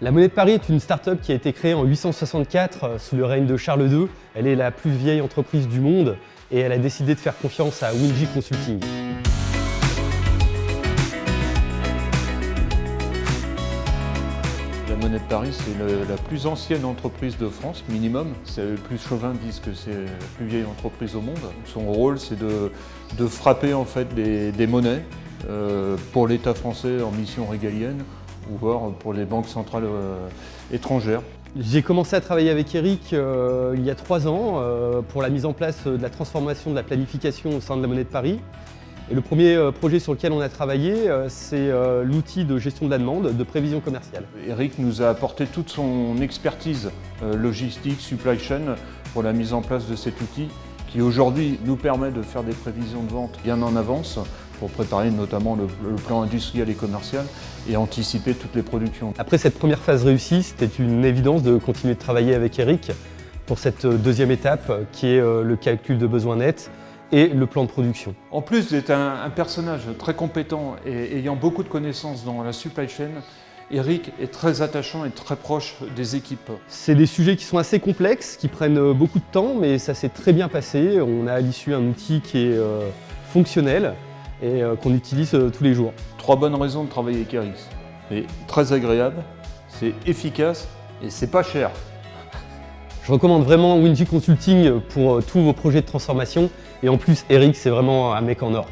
La Monnaie de Paris est une start-up qui a été créée en 864 sous le règne de Charles II. Elle est la plus vieille entreprise du monde et elle a décidé de faire confiance à Wingy Consulting. La Monnaie de Paris, c'est la plus ancienne entreprise de France, minimum. Plus Chauvin disent que c'est la plus vieille entreprise au monde. Son rôle, c'est de frapper en fait des monnaies pour l'État français en mission régalienne ou voire pour les banques centrales étrangères. J'ai commencé à travailler avec Eric il y a 3 ans pour la mise en place de la transformation de la planification au sein de la Monnaie de Paris. Et le premier projet sur lequel on a travaillé, c'est l'outil de gestion de la demande, de prévision commerciale. Eric nous a apporté toute son expertise logistique, supply chain, pour la mise en place de cet outil qui aujourd'hui nous permet de faire des prévisions de vente bien en avance pour préparer notamment le plan industriel et commercial et anticiper toutes les productions. Après cette première phase réussie, c'était une évidence de continuer de travailler avec Eric pour cette deuxième étape qui est le calcul de besoins nets et le plan de production. En plus d'être un personnage très compétent et ayant beaucoup de connaissances dans la supply chain, Eric est très attachant et très proche des équipes. C'est des sujets qui sont assez complexes, qui prennent beaucoup de temps, mais ça s'est très bien passé. On a à l'issue un outil qui est fonctionnel et qu'on utilise tous les jours. 3 bonnes raisons de travailler avec Eric. C'est très agréable, c'est efficace et c'est pas cher. Je recommande vraiment Wingy Consulting pour tous vos projets de transformation et en plus Eric c'est vraiment un mec en or.